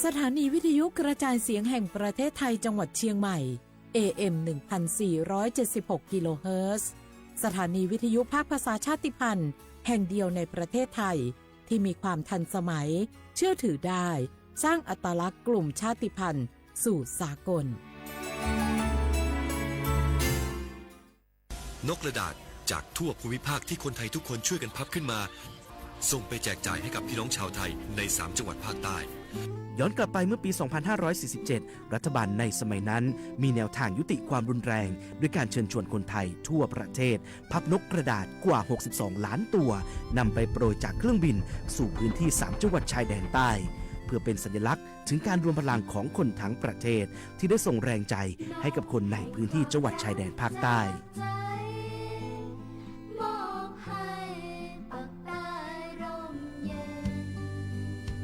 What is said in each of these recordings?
สถานีวิทยุกระจายเสียงแห่งประเทศไทยจังหวัดเชียงใหม่ AM 1476 กิโลเฮิรตซ์สถานีวิทยุภาคภาษาชาติพันธุ์แห่งเดียวในประเทศไทยที่มีความทันสมัยเชื่อถือได้สร้างอัตลักษณ์กลุ่มชาติพันธุ์สู่สากลนกกระดาษจากทั่วภูมิภาคที่คนไทยทุกคนช่วยกันพับขึ้นมาส่งไปแจกจ่ายให้กับพี่น้องชาวไทยใน3จังหวัดภาคใต้ย้อนกลับไปเมื่อปี 2547 รัฐบาลในสมัยนั้นมีแนวทางยุติความรุนแรงด้วยการเชิญชวนคนไทยทั่วประเทศพับนกกระดาษกว่า 62 ล้านตัวนำไปโปรยจากเครื่องบินสู่พื้นที่3จังหวัดชายแดนใต้เพื่อเป็นสัญลักษณ์ถึงการรวมพลังของคนทั้งประเทศที่ได้ส่งแรงใจให้กับคนในพื้นที่จังหวัดชายแดนภาคใต้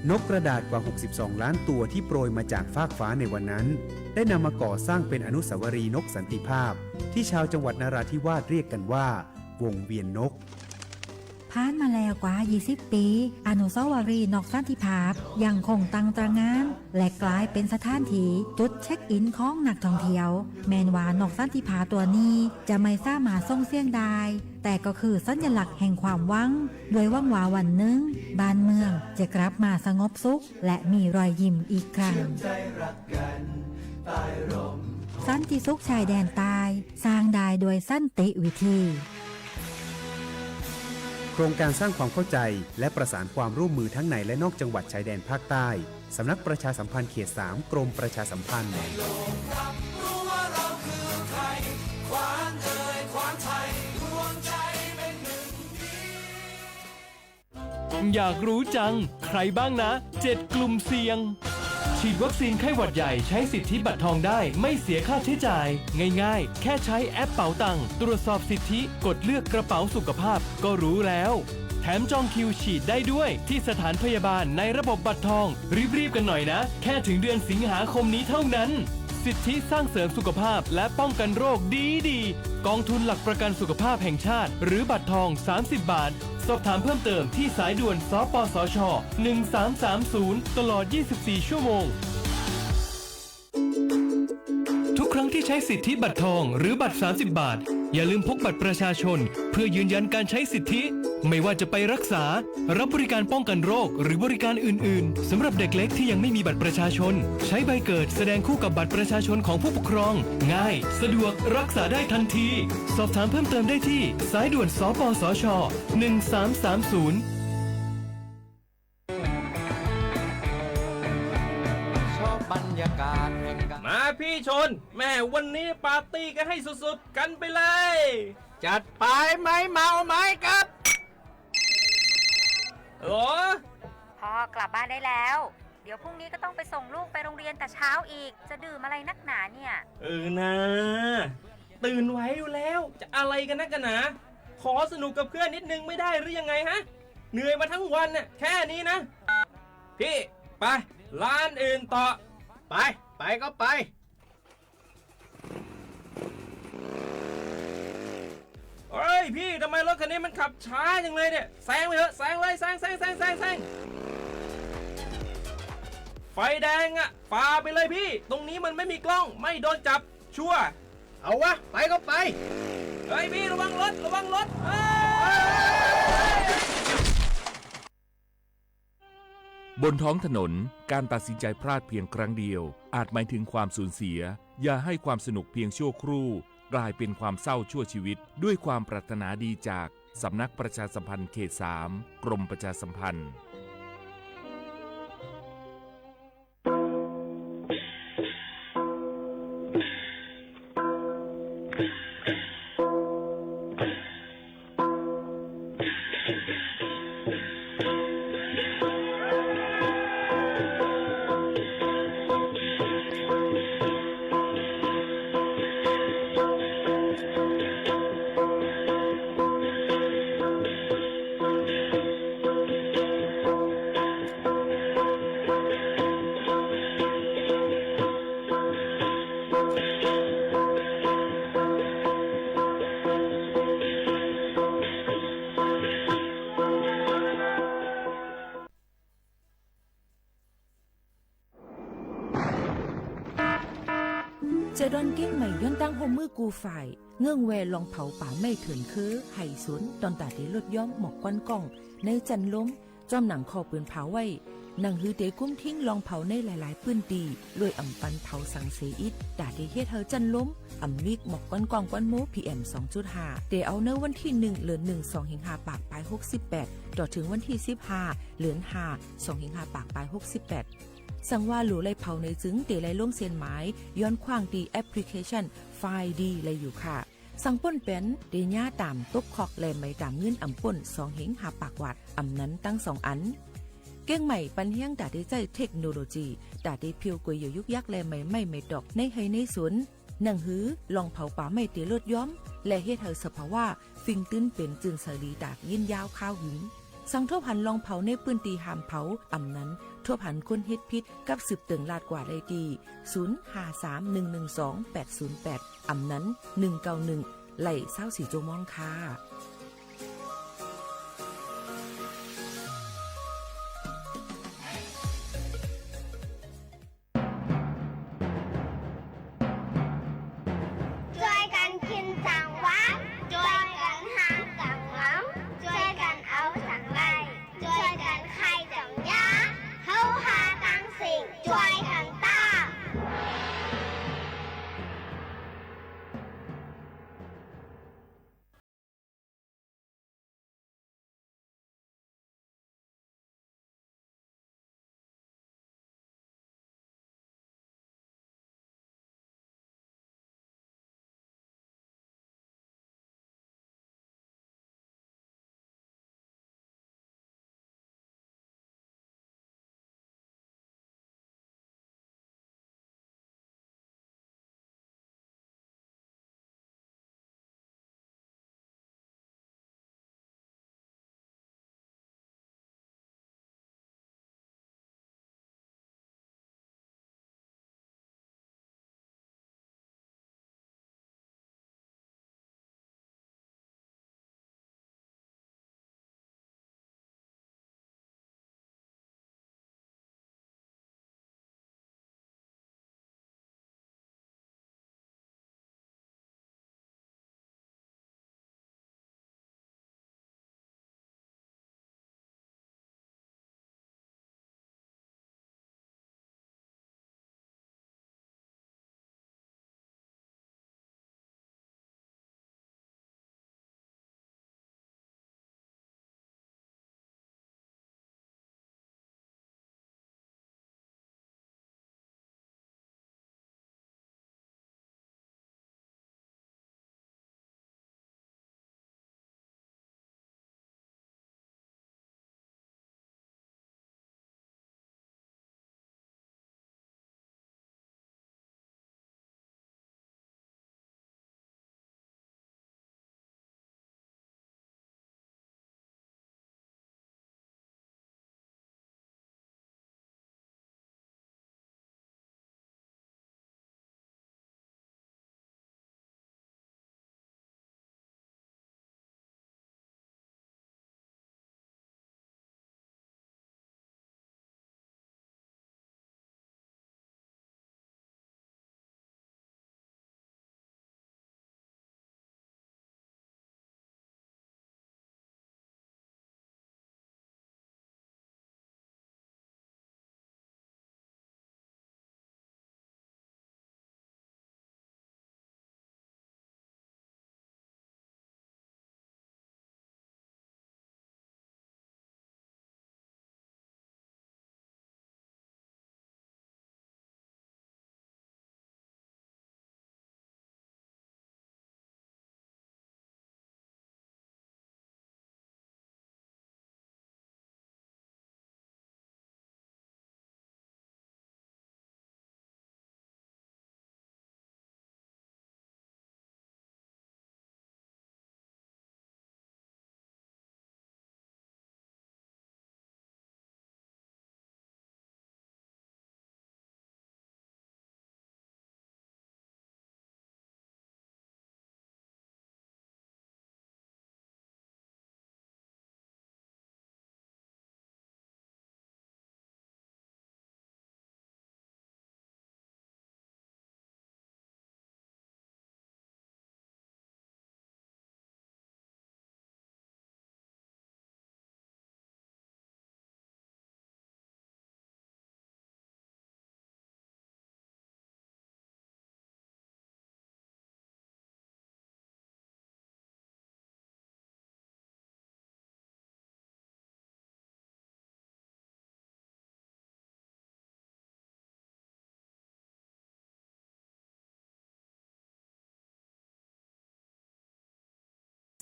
นกกระดาษกว่า 62 ล้านตัวที่โปรยมาจากฟากฟ้าในวันนั้นได้นำมาก่อสร้างเป็นอนุสาวรีย์นกสันติภาพที่ชาวจังหวัดนราธิวาสเรียกกันว่าวงเวียนนกผ่านมาแล้วกว่า 20 ปี อนุสาวรีย์นกสันติภาพยังคงตั้งตระหง่านและกลายเป็นสถานที่จุดเช็คอินของนักท่องเที่ยวแม้ว่านกสันติภาพตัวนี้จะไม่สามารถส่งเสียงได้แต่ก็คือสัญลักษณ์แห่งความหวังด้วยหวังว่าวันหนึ่งบ้านเมืองจะกลับมาสงบสุขและมีรอยยิ้มอีกครั้งสันติสุขชายแดนใต้สร้างได้โดยสันติวิธีโครงการสร้างความเข้าใจและประสานความร่วมมือทั้งในและนอกจังหวัดชายแดนภาคใต้สำนักประชาสัมพันธ์เขต 3 กรมประชาสัมพันธ์อยากรู้จังใครบ้างนะ7กลุ่มเสี่ยงฉีดวัคซีนไข้หวัดใหญ่ใช้สิทธิบัตรทองได้ไม่เสียค่าใช้จ่ายง่ายๆแค่ใช้แอปเป๋าตังค์ตรวจสอบสิทธิกดเลือกกระเป๋าสุขภาพก็รู้แล้วแถมจองคิวฉีดได้ด้วยที่สถานพยาบาลในระบบบัตรทองรีบๆกันหน่อยนะแค่ถึงเดือนสิงหาคมนี้เท่านั้นสิทธิสร้างเสริมสุขภาพและป้องกันโรคดีกองทุนหลักประกันสุขภาพแห่งชาติหรือบัตรทอง30 บาทสอบถามเพิ่มเติมที่สายด่วนสปสช1330ตลอด24ชั่วโมงทุกครั้งที่ใช้สิทธิบัตรทองหรือบัตร30 บาทอย่าลืมพกบัตรประชาชนเพื่อยืนยันการใช้สิทธิไม่ว่าจะไปรักษารับบริการป้องกันโรคหรือบริการอื่นๆสำหรับเด็กเล็กที่ยังไม่มีบัตรประชาชนใช้ใบเกิดแสดงคู่กับบัตรประชาชนของผู้ปกครองง่ายสะดวกรักษาได้ทันทีสอบถามเพิ่มเติมได้ที่สายด่วนสปสช1330มาพี่ชนแม่วันนี้ปาร์ตี้กันให้สุดๆกันไปเลยจัดไปไหมเมาไหมครับโอ้พ่อกลับบ้านได้แล้วเดี๋ยวพรุ่งนี้ก็ต้องไปส่งลูกไปโรงเรียนแต่เช้าอีกจะดื่มอะไรนักหนาเนี่ยนะตื่นไว้อยู่แล้วจะอะไรกันนักกันหนาขอสนุกกับเพื่อนนิดนึงไม่ได้หรือยังไงฮะเหนื่อยมาทั้งวันน่ะแค่นี้นะพี่ไปร้านอื่นต่อไปก็ไปเฮ้ยพี่ทำไมรถคันนี้มันขับช้าจังเลยเนี่ยแซงไปเถอะแซงเลยแซงไฟแดงอ่ะฝ่าไปเลยพี่ตรงนี้มันไม่มีกล้องไม่โดนจับชัวร์เอาวะไปก็ไปเฮ้ยพี่ระวังรถบนท้องถนนการตัดสินใจพลาดเพียงครั้งเดียวอาจหมายถึงความสูญเสียอย่าให้ความสนุกเพียงชั่วครู่กลายเป็นความเศร้าชั่วชีวิตด้วยความปรารถนาดีจากสำนักประชาสัมพันธ์เขต 3 กรมประชาสัมพันธ์ เจดอนเก้งใหม่ย้อนตั้งโฮมมือกูฝ่ายเงื่องแวลองเผาป่าไม่เถื่อนคือไห่สวนตอนตาที่ลดย้อมหมอกควันกล้องในจันล้มจอมหนังคอปืนเผาไว้หนังฮือเตกุ้มทิ้งลองเผาในหลายๆพื้นดีรวยอ่ำปันเผาสังเสอิดดาเดเฮ็ดเฮาจันล้มอ่ำมิกหมอกควันกล้องควันโม PM 2.5เดเอาเนื้อวันที่1เดือน1 2สิงหาปากปลาย68ต่อถึงวันที่15เดือน5 2สิงหาปากปลาย68สั่งว่าหลูไลเผาในจึงเตไลลงเส้นหมายย้อนขว้างดีแอปพลิเคชันไฟล์ดีเลยอยู่ค่ะสั่งป่นเป็นเดญ่าตามตบคอกแลไม่ตามเงินอ่ำป่น2เหงหาปากวัดอ่ำนั้นตั้ง2อันเก้งใหม่ปันเฮียงดาได้ใจเทคโนโลยีดาได้เพียวกวยอยู่ยุกยักแลไม่ดอกในให้ในสวนหนังหือลองเผาป่าไม่เตลดย้อมและเฮ็ดเฮาสภาวะฟิงตื้นเป็นจึนสลีดากยินยาวข้าวหึงสังทบหันลองเผาในปืนตีหามเผาอ่ำนั้นทั่วผันคนเฮ็ดพิษกับสืบเติงลาดกว่าได้ดี0531128808อ่ำนั้น191ไหล่24โจมองค่ะ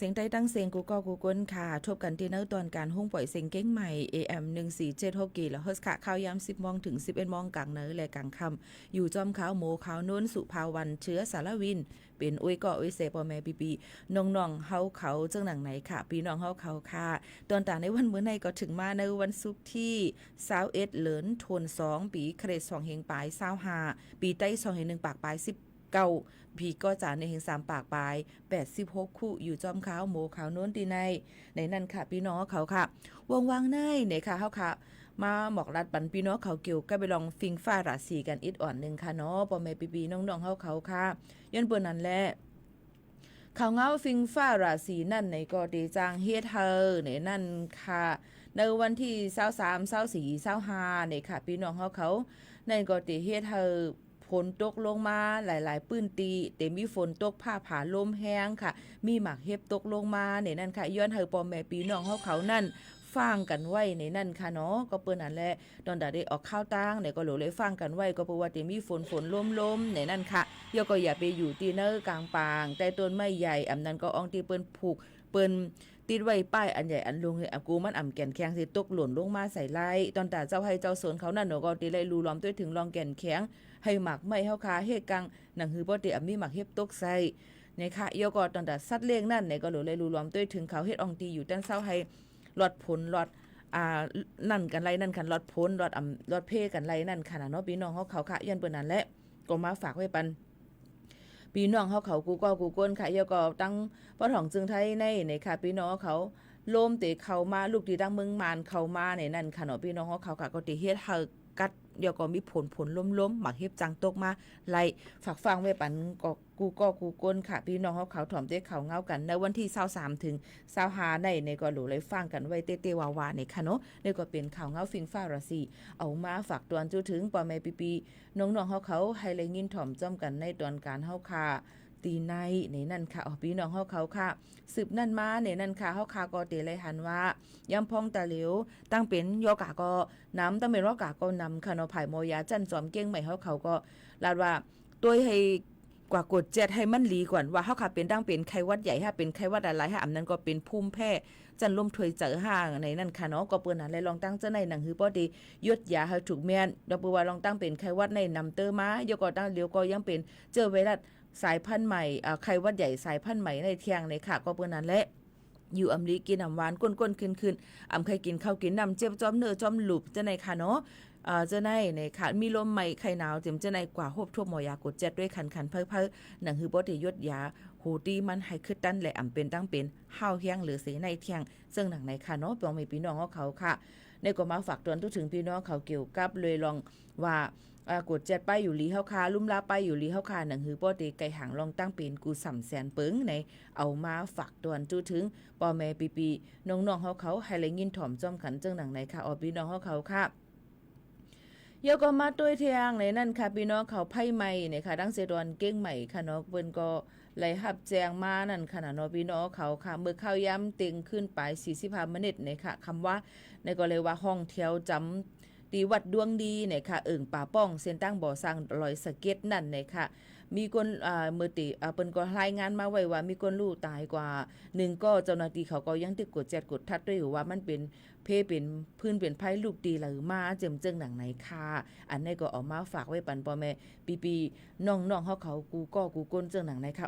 เสียงใต้ตั้งเสียงกูก็กูก้นค่ะทบกันที่เนื้อตอนการห้องปล่อยเสียงเก้งใหม่ AM 1476กิแล้วเฮิร์สค่ะข้าวยาม10 โมงถึง 11 โมงกลางเนื้อและกลางค่ำอยู่จอมขาวโมขาวนุ่นสุภาวันเชื้อสารวินเป็นอุ้ยก็อุ้ยเสปอแม่ปีน้องๆเฮาเขาเจ้าหนังไหนค่ะพี่น้องเฮาเขาค่ะตอนต่างในวันมื้อในก็ถึงมาในวันศุกร์ที่21เหลือนทวน2ปีเครด2เฮงปลาย25ปีใต้2เฮง1ปากปลาย19พี่ก็จ่าในเฮง3ปากปลาย86คู่อยู่จอมขาวโมขาวโน้นตีในนั่นค่ะพี่น้องเขาค่ะว่างๆในค่ะเฮาค่ะมาหมอกรัดปันพี่น้องเขาเกี่ยวก็ไปลองฟิงฟ้าราศีกันอีกอ่อนนึงค่ะเนาะพ่อแม่ปีๆน้องๆเฮาเขาค่ะย้อนเปิ้นนั่นแหละเขาเงาฟิงฟ้าราศีนั่นในก็ดีจางเฮ็ดเฮอในนั่นค่ะในวันที่23 24 25นี่ค่ะพี่น้องเฮาเขาในก็ดีเฮ็ดเฮอฝนตกลงมาหลายๆปื้นตีแต่มีฝนตกผ้าผาลมแห้งค่ะมีหมากเห็บตกลงมาในนั่นค่ะย้อนเฮอพ่อแม่พี่น้องเฮาเขานั่นฟังกันไว้ในนั่นค่ะเนาะก็เปิ้นนั่นแหละตอนได้ออกข้าวตังเนี่ยก็เลยฟังกันไว้ก็เพราะว่าแต่มีฝนลมในนั่นค่ะย่อก็อย่าไปอยู่ที่เนอกลางปางแต่ต้นไม้ใหญ่อำนั้นก็อองที่เปิ้นผูกเปิ้นติดไว้ป้ายอันใหญ่อันลุงเนี่ยกูมันแก่นแข็งสิตกหล่นลงมาใส่ไล่ตอนตาเจ้าให้เจ้าสนเขานั่นเนาะก็ติไล่รูล้อมด้วยถึงรองแก่นแข็งให้หมักไม่เฮาคาเฮ็ดกังหนังหือบ่ติมีหมักเฮ็บตกใส่ในค่ะย่อก็ตอนตาสัตว์เลี้ยงนั่นเนี่ยก็เลยรูล้อมด้วยถึงเขาเฮ็ดอองตีอยู่ตั้งเช้าให้หลอดผลหลอดนั่นกันไรนั่นกันรถพ้นรถเพกันไรนั่นค่ะเนาะพี่น้องเขาค่ะยันเปิ้นนั่นแหละก็มาฝากไว้ปันพี่น้องเขากูก็กูก้นค่ะยก็ตั้งพ่อถ่องจึงไทยในค่ะพี่น้องเขาโลมเตะเข้ามาลูกที่ตั้งเมืองมานเข้ามาในนั่นค่ะเนาะพี่น้องเขาค่ะก็ติเฮ็ดเฮากัดเดี๋ยวก็มีผลล้มหมักเฮ็บจังตกมาไล่ฝากฟังไว้ปันก็กูก้นค่ะพี่น้องเขาถ่อมเตะเขาเงากันในวันที่23ถึง25ในก็หลูเลยฟังกันไว้เตๆวาๆในค่ะเนาะนี่ก็เป็นข่าวเงาฟิงฟ้าราศีเอามาฝากตอนจุถึงปอแม่ปีน้องๆเขาให้เลยยินถ่อมจ้อมกันในตอนการเฮาค่ะตีในนั่นค่ะพี่น้องเขาค่ะสืบนั่นมาในนั่นค่ะเฮาค่ะก็เตเลยหันว่ายำพองตาเหลวตั้งเป็นยอกะก็น้ำตั้งเป็นรอกะก็นำค่ะเนาะไผ่โมยาจันจอมเก้งใหม่เขาก็ลาดว่าตัวให้กว่ากด7ให้มันหลีก่อนว่าเฮาค่ะเป็นดังเป็นไข้หวัดใหญ่ถ้าเป็นไข้หวัดอะไรอำนั้นก็เป็นภูมิแพ้จันลมถวยเจอห่างในนั่นค่ะเนาะก็เปิ้นอะไรลองตั้งเจ้าในหนังหือบ่ดียดยาให้ถูกแม่นดอกบัวลองตั้งเป็นไข้หวัดในนำเตอมายก็ตั้งเดียวก็ยังเป็นเจอไวรัสสายพันธุ์ใหม่ไข้หวัดใหญ่สายพันธุ์ใหม่ในเที่ยงในค่ะก็เปิ้นนั่นแหละอยู่อำลีกินน้ำหวานก้นๆขึ้นอำใครกินข้าวกินน้ำเจ็บจอมเนื้อจอมหลุบจะในค่ะเนาะจะในค่ะมีลมใหม่ไข้หนาวเต็มจะในกว่าฮบทั่วหมอยากด7ด้วยคันเพ้อหนังหือบ่ได้ยดยาโหตีมันให้ขึ้นดันและอำเป็นตั้งเป็นห้าวเฮียงหรือเสในเที่ยงซึ่งหนังในค่ะเนาะปองมีพี่น้องเขาค่ะในก็มาฝากเตือนถึงพี่น้องเขาเกี่ยวกับเลยลองว่ากด7ไปอยู่ลีเฮาคาลุ่มลาไปอยู่ลีเฮาคาหนังหือบ่ได้ไกหางลองตั้งเป็นกูสำแสนเปิงในเอามาฝากเตือนถึงพ่อแม่ปีน้องๆเขาให้เลยยินถ่อมจ้อมขันจึงหนังในค่ะพี่น้องเขาค่ะเยาก็มาด้วยเทียงในนั่นค่ะพี่น้องเขาไพ่ใหม่เนี่ยค่ะดังเสดอนเก้งใหม่ค่ะเนาะเปิ้นก็ไหลหับแจงมานั่นค่ะเนาะพี่น้องเขาค่ะเมื่อข้าวย้ำตึงขึ้นไป45มินิเนี่ยค่ะคำว่าในก็เลยว่าห้องเที่ยวจำตีวัดดวงดีเนี่ยค่ะป่าป้องเส้นตั้งบ่อสร้างรอยสะเก็ดนั่นเนี่ยค่ะมีคนมือติเปิ้นก็รายงานมาไว้ว่ามีคนลูกตายกว่า1ก็เจ้าหน้าที่เขาก็ยังติดกด7กดทัดด้วยว่ามันเป็นเป็นพื้นเป็นไพ่ลูกตีหรือมาเจิมเจิงหนังไหนค่ะอันนี้ก็ออกมาฝากไว้ปันพ่อแม่ปีน้องเขากูก้นเจิงหนังไหนค่ะ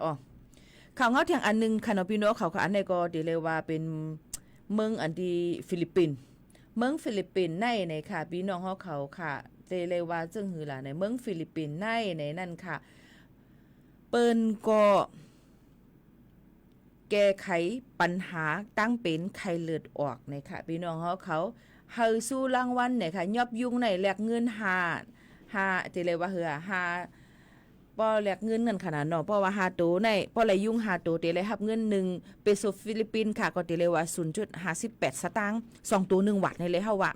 ข่าวเงาเถียงอันนึงค่ะเนาะพี่น้องเขาอันนี้ก็ดีเลยว่าเป็นเมืองอันที่ฟิลิปปินส์เมืองฟิลิปปินส์ในค่ะพี่น้องเขาค่ะดีเลยว่าเจิงหือล่ะในเมืองฟิลิปปินส์ในนั่นค่ะเปิ้นก็แก้ไขปัญหาตั้งเป็นไข้เลือดออกในค่ะพี่น้องเขาเฮาสู้รางวัลเนี่ยค่ะยอบยุ่งในแลกเงิน5ที่เลยว่าบ่แลกเงินนั่นขนาดเนาะเพราะว่า5ตัวในเพราะอะไรยุ่ง5ตัวที่เลยรับเงิน1เปโซฟิลิปปินส์ค่ะก็ที่เลยว่า 0.58 สตางค์2ตัว1วัตต์ในเลยเฮาว่า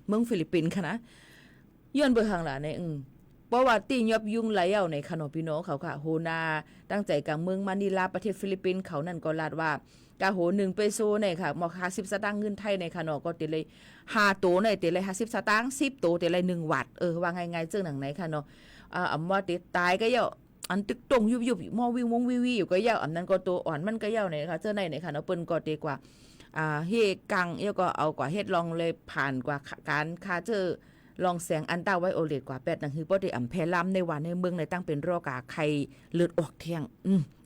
เมืองฟิลิปปินส์ค่ะนะย้อนเบิ่งข้างหลังในเพราะว่าตียอบยุ่งไหลเอาในขนมพี่น้องเขาค่ะโฮนาตั้งใจกลางเมืองมะนิลาประเทศฟิลิปปินส์เขานั่นก็ลาดว่ากาโห1เปโซในค่ะหมอก50สตางค์เงินไทยในขนมก็ติเลย5ตัวในติเลย50สตางค์10ตัวติเลย1วัตต์ว่าง่ายๆเจ้าหนังไหนค่ะเนาะอำว่าติตายก็เยอะ อันตึกตรงยุบๆมอวิวงวิวีอยู่ก็ยาวอันนั้นก็ตัวอ่อนมันก็ยาวไหนคะเจ้าในไหนค่ะเนาะเปิ้นก็เตกว่าเฮกังเอียก็เอากว่าเฮ็ดลองเลยผ่านกว่าการคาเจอลองแสงอันต้าไวโอเลตกว่า8นั่นคือบ่ได้อำแพร่ในวันในเมืองในตั้งเป็นโรคไข้เลือดออกเที่ยง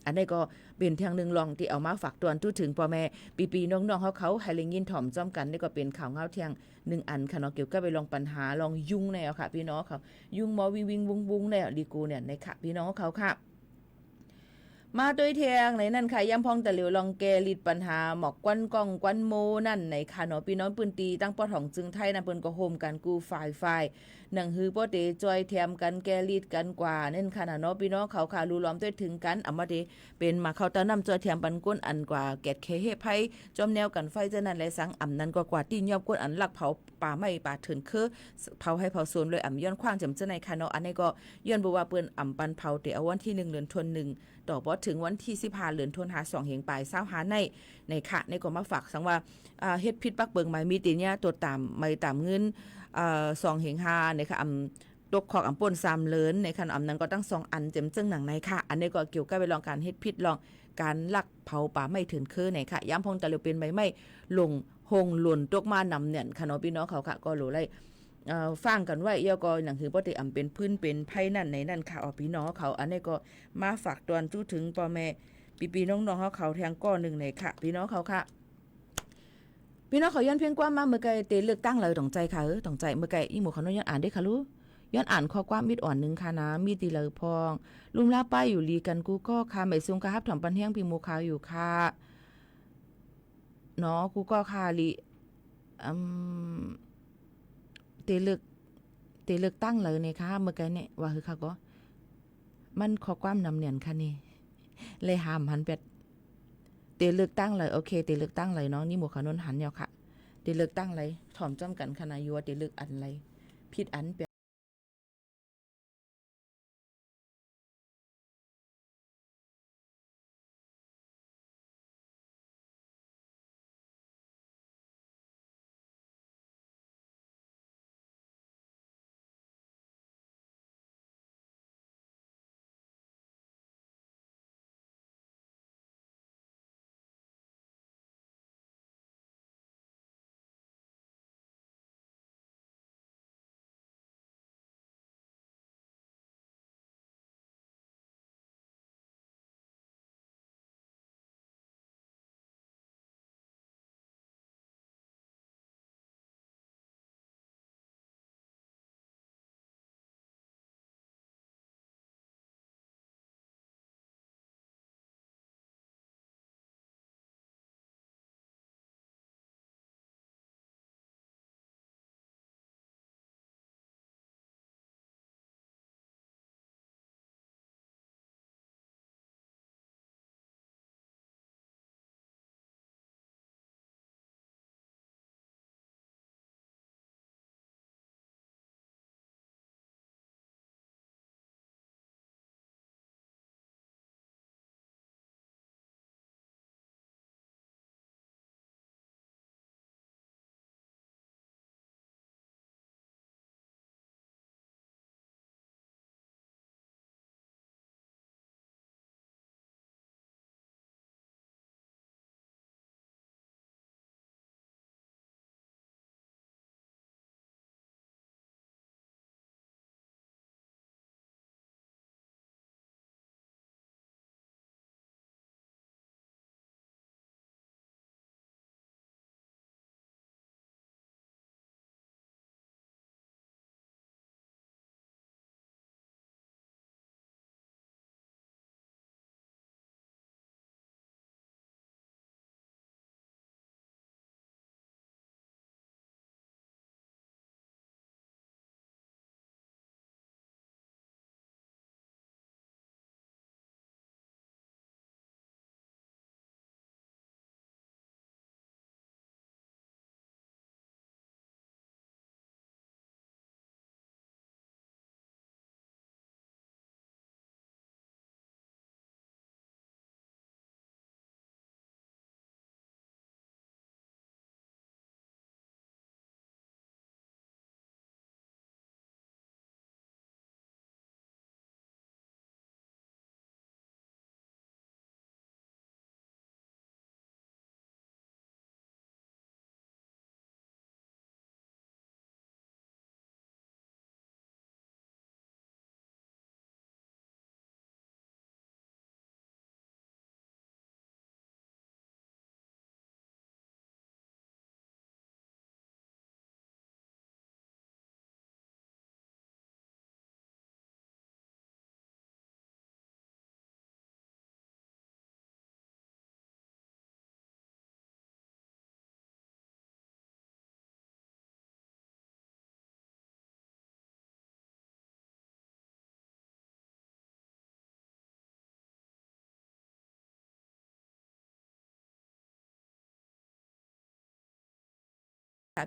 อันนี้ก็เป็นทางหนึ่งลองที่เอามาฝากตวนตู้ถึงพ่อแม่ปีๆน้องๆเขาให้เล็งยินถ่อมจ้อมกันนี่ก็เป็นข่าวเงาเที่ยง1อันค่ะเนาะเกี่ยวกับไปลองปัญหาลองยุ่งแนวค่ะพี่น้องเขายุ่งมอวิงวุงแนวดีกูเนี่ยในค่ะพี่น้องเขาค่ะมาด้วยเทียงในนั่นค่ะย้ำพองแต่เหลียวลองแกลิดปัญหาหมอกกวนกองกวนโมนั่นในค่ะเนาะพี่น้องปืนตีตั้งปอดของจึงไทยนะเปิ้นก็โฮมกันกูฝ่ายหนังฮือป้อเตจอยแถมกันแกลิดกันกว่านั่นค่ะเนาะพี่น้องเขาค่ะรู้ล้อมด้วยถึงกันอำมาเดเป็นมาเข้าตะนำจอยแถมปันก้นอันกว่าแกดเคเฮไผจอมแนวกันไฟเจ้านั้นและสังอำนั้นกว่าตีนยอบก้นอันลักเผาป่าไม้ป่าเถินคือเผาให้เผาโซนเลยอำย้อนขว้างจำเจ้าในค่ะเนาะอันนี้ก็ย้อนบ่ว่าเปิ้นอำปันเผาเตเอาวันที่1เดือนธันวาคมต่อบ่ถึงวันที่15เดือนธันวาคม2เหงปลาย20หาในค่ะในก็มาฝากสังว่าเฮ็ดพิษปักเบิงไม้มีติเนี่ยตัวตามไม่ตามเงิน2เหงหาในค่ะตกขอกป่น3เลินในคันนั้นก็ตั้ง2อันเต็มจึงหนังในค่ะอันนี้ก็เกี่ยวกับไปลองการเฮ็ดพิษลองการลักเผาป่าไม้เถินคือในค่ะย้ำพงตะเลียวเป็นใบไม้ลงหงหล่นตกมานำเนี่ยค่ะเนาะพี่น้องเขาค่ะก็รู้ไล่ฟังกันไว้เอียก็หนังคือบ่ได้อำเป็นพื้นเป็นไผนั่นในนั่นค่ะพี่น้องเขาอันนี้ก็มาฝากตอนจู้ถึงพ่อแม่ปีๆน้องๆเขาแทงก้อนึงในค่ะพี่น้องเขาค่ะพี่น้องเขาย้อนเพียงกว่ามาเมื่อไกลเตเลือกตั้งเลยต้องใจค่ะต้องใจเมื่อไกลอีหมู่เขาน้อยย้อนอ่านได้ค่ะลูกย้อนอ่านข้อความมิดอ่อนนึงค่ะนะมีตีเลยพองลุมลาป้ายอยู่ลีกันกูก็ค่ะไม่ซุงกะฮับถ่อมปันแห้งพี่หมู่เขาอยู่ค่ะเนาะกูก็ค่ะลีเตเลือกตั้งเลยเนี่ยค่ะเมื่อไกลเนี่ยว่าคือค่ะก็มันข้อความนำเนียนค่ะนี่เลยหามหันเป็ดเตเลือกตั้งเลยโอเคเตเลือกตั้งเลยเนาะนี่หมู่เขานนหันเนี่ยค่ะเตเลือกตั้งเลยถ่อมจ้อมกันคณะยัวเตเลือกอันเลยผิดอัน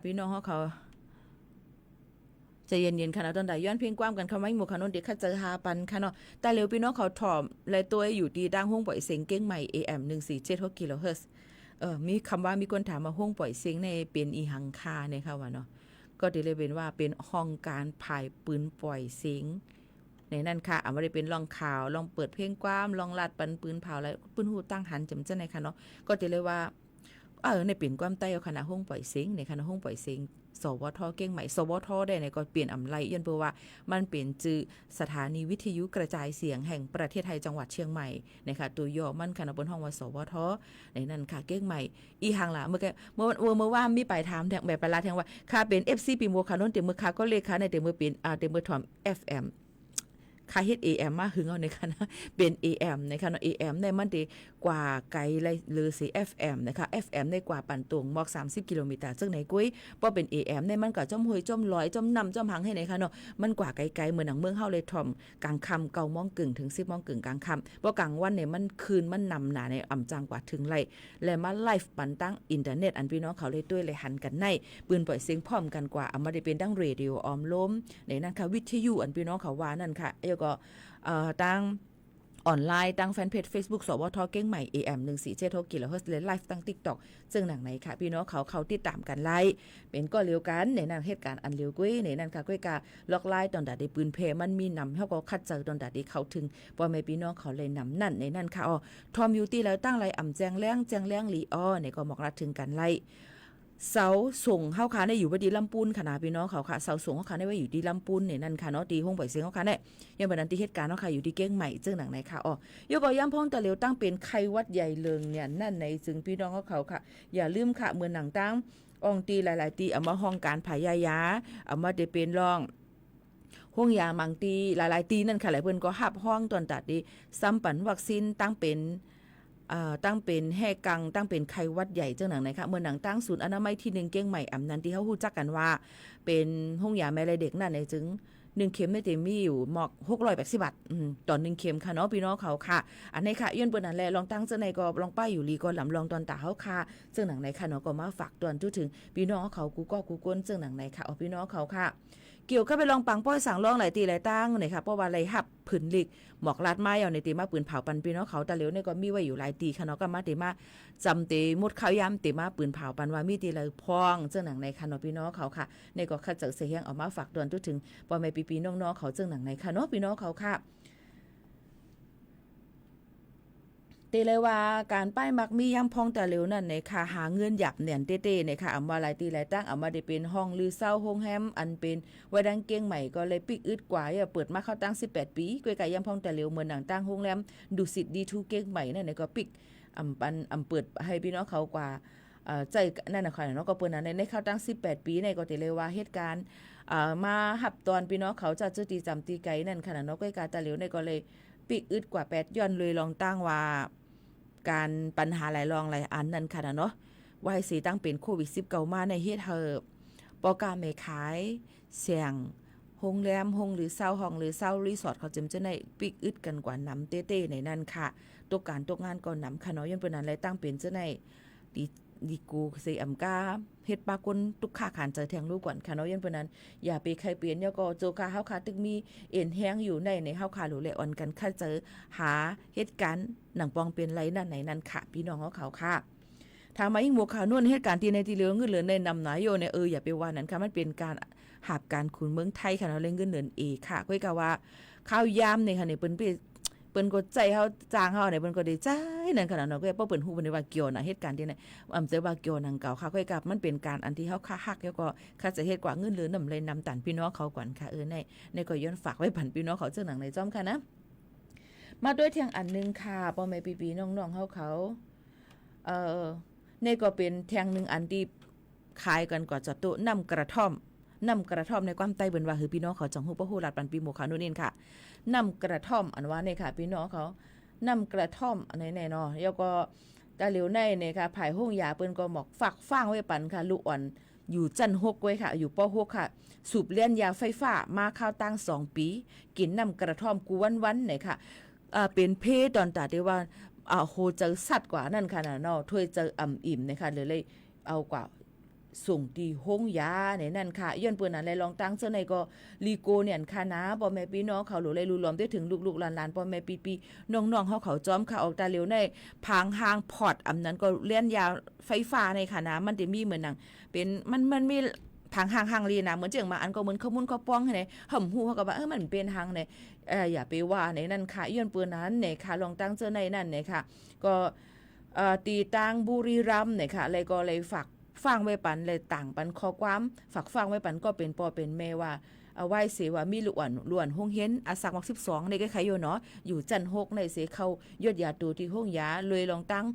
พี่น้องเขาใจเย็นๆค่ะเนาะตอนใดย้อนเพียงความกันคำว่าหมู่ขนนเด็กข้าเจอหาปันค่ะเนาะแต่เร็วพี่น้องเขาถ่อมและตัวอยู่ดีดังห้องปล่อยเสียงเก้งใหม่ AM 1476กิโลเฮิรตซ์มีคำว่ามีคนถามมาห้องปล่อยเสียงในเป็นอีหังคาเนี่ยค่ะว่าเนาะก็ได้เลยเป็นว่าเป็นห้องการผายปืนปล่อยเสียงในนั้นค่ะไม่ได้เป็นลองข่าวลองเปิดเพลงกว้ามลองลัดปันปืนเผาอะไรปืนหูตั้งหันจำเจ้าในค่ะเนาะก็ได้เลยว่าในเปลี่ยนความใต้เอาคณะห้องปล่อยเสียงในคณะห้องปล่อยเสียงสวทเก้งใหม่สวทได้ในก็เปลี่ยนอำไลยันเพื่อว่ามันเปลี่ยนจื่อสถานีวิทยุกระจายเสียงแห่งประเทศไทยจังหวัดเชียงใหม่นะคะตัวย่อมันคณะบนห้องว่าสวทในนั้นค่ะเก้งใหม่อีหังล่ะเมื่อว่ามีปลายถามแทงแบบประหลาดแทงว่าค่าเป็น FC ปีโมคานนเต็มมือค่าก็เลขค่าในเต็มมือเป็นเต็มมือถอม FMค่าเฮ็ด AM มาหึงเอาในคณะเป็น AM ในคณะ AM ในมันดีกว่าไกลเลยหรือสิ FM นะคะ FM ในกว่าปันตวงมอก30กิโลเมตรซึ่งในกุ้ยบ่เป็น AM ในมันก็จ้อมห้วยจ้อมลอยจ้อมนำจ้อมหังให้ในค่ะเนาะมันกว่าไกลๆเหมือนหนังเมืองเฮาเลยถ่อมกลางค่ำ9:00 นถึง 10:00 นกลางค่ำบ่กลางวันเนี่ยมันคืนมันนำหนาในอ่ำจางกว่าถึงไรและมาไลฟ์ปันตั้งอินเทอร์เน็ตอันพี่น้องเขาเลยด้วยเลยหันกันในปืนปล่อยเสียงพร้อมกันกว่ามาได้เป็นดังเรดิโอออมลมในนั้นค่ะวิทยุอันพี่น้องเขาว่านั่นค่ะแล้วก็ตั้งออนไลน์ตั้งแฟนเพจ Facebook สวทเก้งใหม่ AM 1476กิโลเฮิรตซ์และไลฟ์ตั้ง TikTok ซึ่งหนังไหนค่ะพี่น้องเขาติดตามกันไล่เป็นก็เร็วกันในนั้นเหตุการณ์อันเร็วกุ้ยในนั้นค่ะกุ้ยกาล็อกไลน์ตอนดาได้ปืนเพมันมีนำเฮาก็คัดเจอตอนดาได้เข้าถึงบ่แม่พี่น้องเขาเลยนำนั่นในนั้นค่ะทอมยูตี้แล้วตั้งไลอ่ำแจงแรงลีเนี่ยก็บอกรัดถึงกันไล่เสาส่งเฮาค่ะในอยู่บ่ดีลำปูนค่ะนะพี่น้องเขาค่ะเสาส่งเฮาค่ะในว่าอยู่ดีลำปูนเนี่ยนั่นค่ะเนาะตีห้องปล่อยเสียงเฮาค่ะเนี่ยยังบ่นั้นที่เหตุการณ์เนาะค่ะอยู่ที่เก้งใหม่ซึ่งหนังไหนค่ะยกย่ำพ้องตะเหลียวตั้งเป็นไข้หวัดใหญ่เลิงเนี่ยนั่นในซึ่งพี่น้องเขาค่ะอย่าลืมค่ะเมื่อหนังตั้งอองตีหลายๆตีเอามาห้องการผายยาเอามาได้เป็นรองห้องยามังตีหลายๆตีนั่นค่ะหลายเพิ่นก็ฮับห้องตอนตัดดีซ้ำปันวัคซีนตั้งเป็นแห่กังตั้งเป็นไข้หวัดใหญ่เจ้าหนังไหนคะเมื่อหนังตั้งศูนย์อนามัยที่1เก้งใหม่อำนั้นที่เขาฮู้จักกันว่าเป็นห้องยาแม่ไรเด็กนั่นในจึง1เข็มได้เต็มมีอยู่หมอก680 บาทต่อ1เข็มค่ะเนาะพี่น้องเขาค่ะอันนี้ค่ะย้อนเปิ้นนั่นแหละลองตั้งเจ้าในก็ลองป้ายอยู่ลีก็ลำลองตอนตาเฮาค่ะเจ้าหนังไหนค่ะเนาะก็มาฝากตอนถึงพี่น้องเขากูก็กูก้นเจ้าหนังไหนค่ะพี่น้องเขาค่ะเกี่ยวกับไปลองปังป้อยสั่งร้องหลายตีหลายตั้งนี่ค่ะเพราะว่าไรหับผืนลิกหมอกลาดไม้เอาในตีมาปืนเผาปันพี่น้องเขาตะเหลียวนี่ก็มีไว้อยู่หลายตีค่ะเนาะก็มาตีมาจำตีมุดข้าวยำตีมาปืนเผาปันว่ามีตีเลยพองเจ้าหนังในค่ะเนาะพี่น้องเขาค่ะนี่ก็คัดจากเสียงออกมาฝากตอนถึงพ่อแม่ปีๆน้องๆเขาเจ้าหนังในค่ะเนาะพี่น้องเขาค่ะตีเลยว่าการป้ายมักมีย่ำพองแต่เร็วนั่นในค่ะหาเงินหยับเนี่ยเต้ๆในค่ะเอามาหลายตีหลายตั้งเอามาได้เป็นห้องลือเศร้าโฮงแฮมอันเป็นไว้ดังเก้งใหม่ก็เลยปิกอึดกว่าเปิดมาเข้าตั้ง18 ปีกวยกายย่ำพองแต่เร็วเหมือนหนังตั้งโฮงแรมดุสิตดีทูเก้งใหม่นั่นในก็ปิกเปิดให้พี่น้องเขากว่าใจนั่นน่ะค่ะเนาะก็เปิ้นนั้นในเข้าตั้ง18 ปีในก็ตีเลยว่าเหตุการณ์มาหับตอนพี่น้องเขาจะจื้อตีจำตีไกนั่นค่ะเนาะกวยกาแต่เร็วในก็เลยปิกอึดกว่า8ย้อนเลยลองตั้งว่าการปัญหาหลายรองหลายอันนั่นค่ะเนาะว่าให้สีตั้งเป็นโควิด19มาในเฮ็ดเฮอปอกาไม่ขายเสียงโรงแรมห้องหรือเซาห้องหรือเซารีสอร์ทเขาจะได้ปิกอึดกันกว่านำเต้ๆในนั้นค่ะตกการตกงานก่อนนำค่ะเนาะยันเปิ้นนั้นเลยตั้งเป็นจะได้ดีกูเสียมกาเฮ็ดปากคนทุกค่าขานใจแทงลูกก่อนค่ะเนาะยันเปิ้นนั้นอย่าไปใครเปลี่ยนยก็โจกาเฮาค่ะตึกมีเอ็นแห้งอยู่ในเฮาค่ะหรือแลอ่อนกันค่ะเจอหาเหตุการณ์หนังปองเป็นไรนั่นไหนนั่นค่ะพี่น้องเขาค่ะทางมายิ่งหมวกขาวนวลเหตุการณ์ที่ในที่เหลือเงินเหลือในนำนายโยเนี่ยอย่าไปว่านั้นค่ะมันเป็นการหาบการขุนเมืองไทยค่ะเนาะเล่นเงินเดือนค่ะก้อยกะว่าข้าวยามเนี่ยค่ะเนี่ยเปิ้นก็ใจเฮาจ้างเฮาเนี่ยเปิ้นก็ได้ใจนั่นขนาดเนาะก็บ่เปิ้นฮู้บ่ได้ว่าเกี่ยวนะเหตุการณ์ที่ไหนเจอว่าเกี่ยวนังเก่าค่ะก้อยกับมันเป็นการอันที่เฮาค่าฮักแล้วก็ค่าจะเฮ็ดกว่าเงินเหลือนำเลยนำตันพี่น้องเขาก่อนค่ะในก็ย้อนฝากไว้ผันพี่น้องเขาเจ้าหนังในจ้อมค่ะนะมาด้วยเที่ยงอันนึงค่ะพ่อแม่พี่ๆน้องๆเขานี่ก็เป็นแทงนึงอันที่ขายกันกว่าจะโตนำกระท่อมในความใต้เบิ่นว่าคือพี่น้องเขาจังฮู้บ่ฮู้รัดปันปีหมู่ขาวนู่นนี่ค่ะนำกระท่อมอันว่านี่ค่ะพี่น้องเขานำกระท่อมอันไหนๆเนาะแล้วก็ตาเหลียวในนี่ค่ะภายห้องยาเปิ้นก็หมอกฝักฟางไว้ปันค่ะลูกอ่อนอยู่จัน6ไว้ค่ะอยู่ป6ค่ะสูบเลียนยาไฟฟ้ามาข้าวตั้ง2 ปีกินนำกระท่อมกูวันๆนี่ค่ะเป็นเพตอนตาที่ว่าโหเจอสัตว์กว่านั่นค่ะเนาะถ้วยเจออิ่มนะคะเลยเอากว่า ส่งตีห้องยาในนั่นค่ะย้อนเปิ้นอะไรลองตั้งเจ้าในก็ลีโกเนี่ยค่ะนะพ่อแม่พี่น้องเขาหรือเลยรู้รวมได้ถึงลูกๆหลานๆพ่อแม่ปีๆน้องๆเขาจอมค่ะออกตาเร็วในพางหางพอดอำนั้นก็เลี้ยนยาไฟฟ้าในค่ะนะมันจะมีเหมือนหนังเป็นมันมีทางห่างๆลีนะเหมือนจังมาอันก็เหมือนข้าวมุนข้าวป้องไหนห่ำหูเขาก็ว่ามันเป็นทางไหนอย่าไปว่าในนั่นค่ะย้อนเปิ้นนั้นเนี่ยค่ะลองตั้งเจ้าในนั่นเนี่ยค่ะก็ตีตังบุรีรัมย์เนี่ยค่ะอะไรก็เลยฝากฟังไว้ปันเลยต่างปันข้อความฝากฟังไว้ปันก็เป็นปอเป็นแม่ว่าเอาไว้เสว่ามีล้วนห้องเห็นอาสักมัก12ในก็ใครอยู่เนาะอยู่จัน6ในเสเขายอดยาตูที่ห้องยาเลยลองตั้ง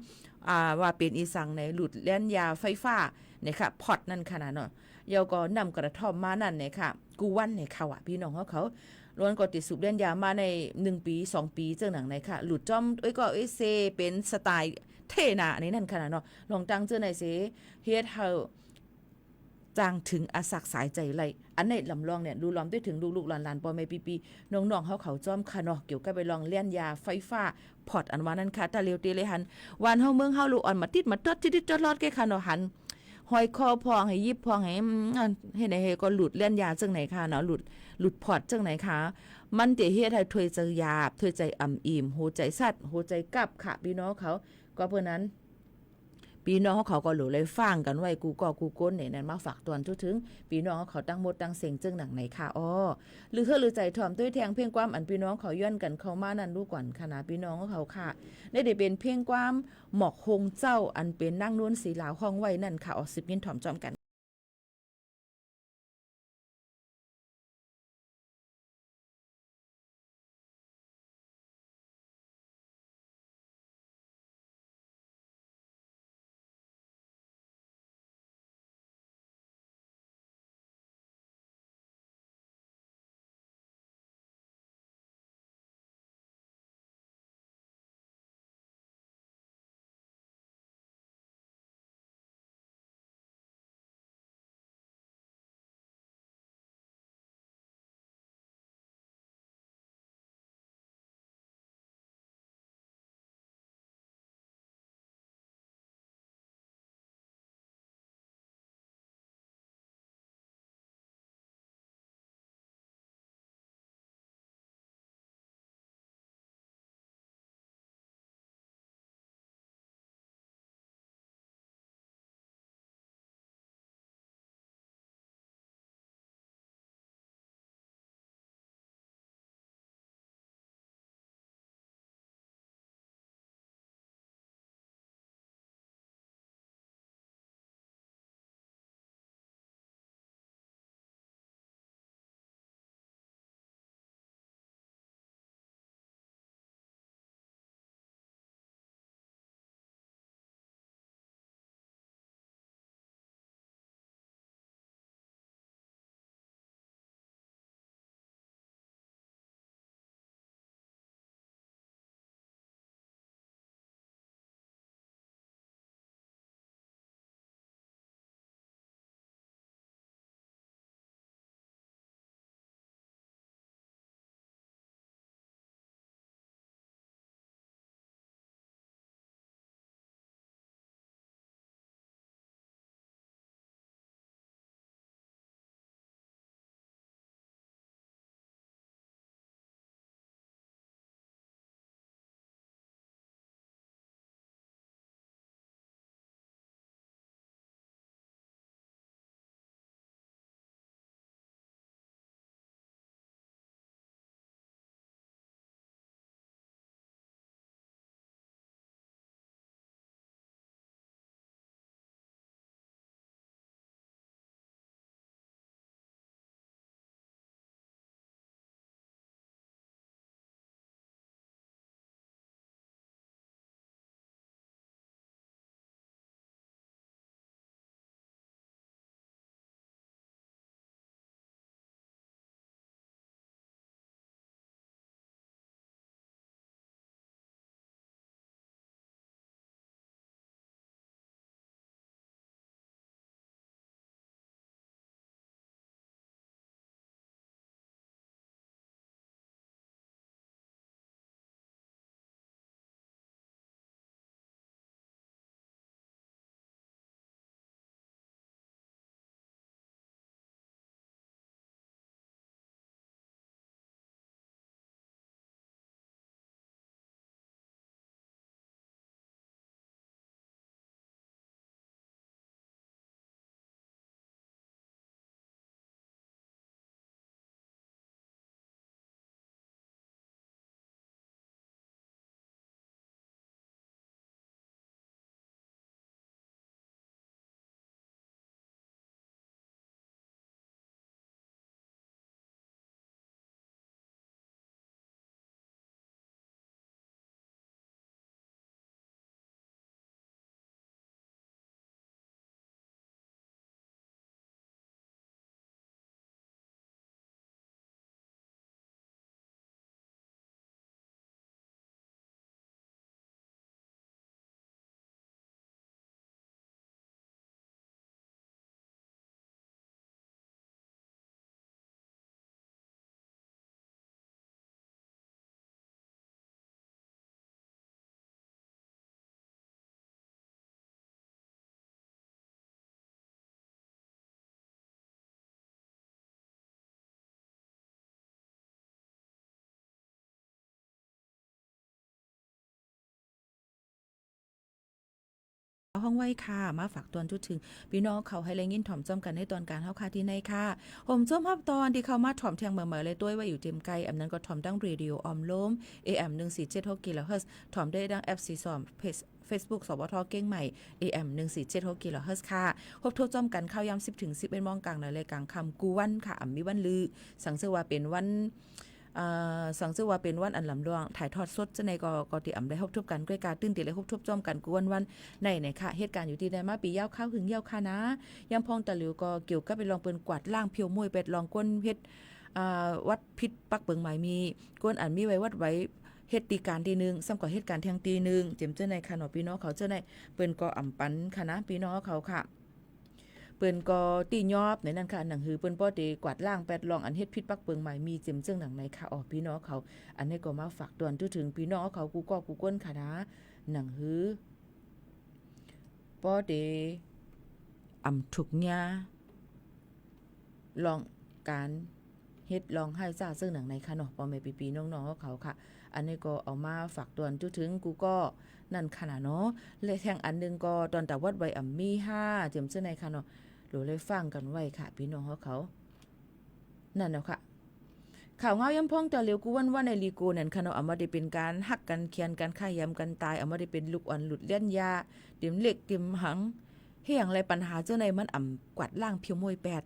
ว่าเป็นอีสังในหลุดเล่นยาไฟฟ้าเนี่ยค่ะพอดนั่นขนาดเนาะเยาก็นำกระท่อมมานั่นเนี่ยค่ะกูวันเนี่ยเขาพี่น้องเขาล้วนก็ติดสูบเล่นยามาใน1ปี2ปีเจ้าหนังในค่ะหลุดจอมก็เซเป็นสไตล์เทนาในนั่นขนาดเนาะลองตั้งเจ้าในเสเฮ็ดเฮาจางถึงอาศักสายใจไหลอันในลำลองเนี่ยดูล้อมด้วยถึงลูกๆหลานๆปอแม่ปีๆน้องๆเขาจอมค่ะเนาะเกี่ยวกับไปลองเล่นยาไฟฟ้าพอดอันว่านั้นค่ะตาเลียวตีเลยหันวานเฮาเมืองเฮาลูกอ่อนมาติดมาตดติดๆจอดๆแกค่ะเนาะหันหอยคอพองให้ยิบพองให้เฮ็ดให้ก็หลุดเล่นยาจังไหนค่ะเนาะหลุดพอดจังไหนค่ะมันจะเฮ็ดให้ถวยใจหยาบถวยใจอ่ำอิ่มหัวใจสัตว์หัวใจกับค่ะพี่น้องเขาก็เพื่อนั้นพี่น้องเขาก็หลุเลยฟังกันไว้กูก้นเนี่ยนั่นมาฝากตอนถึงพี่น้องเขาตั้งหมดตั้งเสียงจึงหนังไหนค่ะหรือใจถ่อมด้วยแทงเพ่งความอันพี่น้องเขาย้อนกันเข้ามานั่นรู้ก่อนค่ะนะพี่น้องเขาค่ะได้เป็นเพ่งความหมอกคงเจ้าอันเป็นนั่งนุ่นสีหลาวห้องไว้นั่นค่ะ10ยินถ่อมจอมกัน ห้องไว้ค่ะมาฝากตอนทุกถึงพี่น้องเขาให้แรงยินถ่อมจ้อมกันในตอนการเฮาค่ะที่ในค่ะผมจ้อมฮับตอนที่เข้ามาถ่อมเทียงเมื่อๆเลยด้วยว่าอยู่เต็มไกลอำนั้นก็ถ่อมดังเรดิโอออมโลม AM 1476 kHz ถ่อมได้ดังแอปซีซอมเพจFacebook สวทเก้งใหม่ AM 1476 kHz ค่ะพบโทษจ้อมกันเข้ายาม10ถึง11 โมงกลางในรายการคำกูวันค่ะมีวันลือสังเสว่าเป็นวันสังเสว่าเป็นวันอันลำลวงถ่ายทอดสดจะในก็ติอำได้พบทบกันใกล้การตื้นติเลยพบทบจ้อมกันกูวันในค่ะเหตุการณ์อยู่ที่ใดมาปียาวข้าวหึงยาวค่ะนะยามพองตะหลิวก็เกี่ยวกับไปลองเปิ้นกวาดล่างเพียวมวยเป็ดลองก้นเฮ็ดวัดพิษปักเบิงหมายมีก้นอันมีไว้วัดไว้เฮ็ดตีการตีนึงซ้ำกว่าเหตุการณ์เที่ยงตีนึงเจ็มเจ้าในค่ะเนาะพี่น้องเขาเจ้าในเปิ้นก็อำปันค่ะนะพี่น้องเขาค่ะเปิ้นก็ตียอบในนั้นค่ะหนังหือเปิ้นบ่ได้กวาดล่างแปดลองอันเฮ็ดพิษปักเปิงหมายมีเจ็มเจ้งหนังในค่ะอ๋อพี่น้องเขาอันนี้ก็มาฝากตอนถึงพี่น้องเขากูก็กูก้นค่ะนะหนังหือบ่ได้อำทุกญาลองการเฮ็ดลองให้ซ่าซึ่งหนังในค่ะเนาะพ่อแม่พี่ๆน้องๆเขาค่ะอันนี้ก็เอามาฝากตอนถึงกูก็นั่นค่ะเนาะและแทงอันนึงก็ตอนตะวัดไว้มี5เจ็มเจ้าในค่ะเนาะหรือเลยฟังกันไว้ค่ะพี่น้องเขานั่นเนาะค่ะข่าวเงาย้ำพ้องแต่เร็วกูวันในลีโกนั่นค่ะเนาะเอามาได้เป็นการหักกันเคียนกันฆ่ายำกันตายเอามาได้เป็นลูกอ่อนหลุดเลี้ยนยาเต็มเหล็กเต็มหังเฮียงอะไรปัญหาเจ้าในมันกวาดล่างเพียวมวยแปด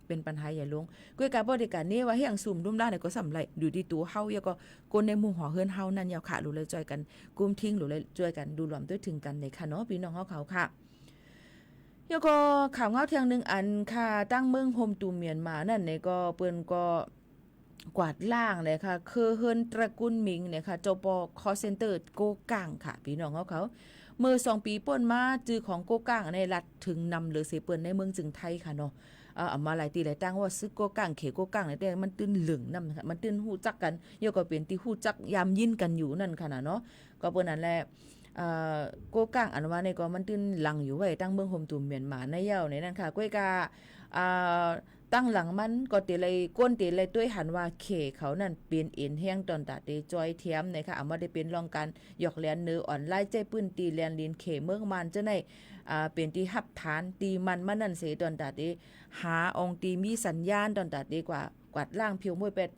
เป็นปัญหาใหญ่ลงก้วยการบริการนี่ว่าเฮียงสุ่มรุ่มด้านเนี่ยก็สำไรดูที่ตัวเฮาแล้วก็คนในหมู่หอเฮือนเฮานั่นยาวค่ะรู้เลยจอยกันกุมทิ้งรู้เลยจอยกันดูหลอมด้วยถึงกันในค่ะเนาะพี่น้องเขาค่ะแล้วก็ข่าวเงาเทียงนึงอันค่ะตั้งเมืองโฮมตูเมียนมานั่นเนี่ยก็เปิ้นก็กวาดล่างเลยค่ะคือเฮินตระกูลมิงเนี่ยค่ะจปคอเซ็นเตอร์โกกังค่ะพี่น้องเขาเมื่อ2 ปีป่นมาจือของโกกังในรัฐถึงนำหรือเสเปิ้นในเมืองจึงไทยค่ะเนาะเอามาหลายตีหลายตั้งว่าซึกโกกังเขโกกังเนี่ยแต่มันตื้นเหลืองนำมันตื้นฮู้จักกันยก็เป็นที่ฮู้จักยามยินกันอยู่นั่นค่ะเนาะก็เปิ้นนั่นแหละโกกังอันว่านี่ก็มันตื้นหลังอยู่ไว้ตั้งเมืองโฮมตูเมียนมาในเย้าในนั่นค่ะก้วยกาตั้งหลังมันก็ติเลยก้นติเลยด้วยหันว่าเขเขานั่นเป็นเอ็นแห้งตอนตาเตจอยเทียมนะคะเอามาได้เป็นรองการหยอกแลนเนื้ออ่อนไล่ใจปื้นตีแลนลินเขเมืองมันจะในเป็นที่หับฐานตีมันนั่นเสตอนตาเตหาองตีมีสัญญาณตอนตาเตกว่ากวาดล่างเพียวมวยเป็ด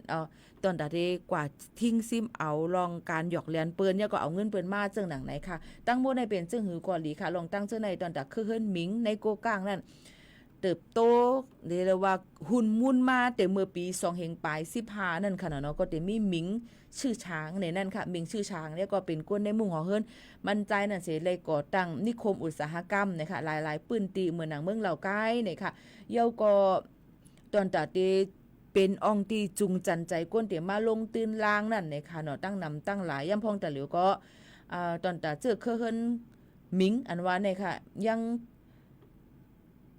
ตอนตาเตกว่าทิ้งซิมเอาลองการหยอกแลนเปิ้นเนี่ยก็เอาเงินเปิ้นมาเจิงหนังไหนค่ะตั้งโมในเป็นเจิงหือกว่าหลีค่ะลองตั้งเจิงในตอนตาคือเฮิรนหมิงในโกก้างนั่นเติบโตเรียกว่าหุ่นมุ่นมาแต่เมื่อปี2เฮงปลาย15นั่นค่ะเนาะก็จะมีหมิงชื่อช้างในนั่นค่ะหมิงชื่อช้างเนี่ยก็เป็นคนในหมู่หอเฮิรนมันใจนั่นเสเลยก่อตั้งนิคมอุตสาหกรรมนะคะหลายๆปื้นตีเมืองหนังเมืองเหล่าใกล้เนี่ยค่ะเย้าก็ตอนตาเตเป็นอองตีจุงจันใจก้นเตมาลงตื่นลางนั่นเนี่ยค่ะเนาะตั้งนำตั้งหลายย่ำพองตะหลิวก็ตอนตาเจอเคเฮิรนหมิงอันว่าเนี่ยค่ะยัง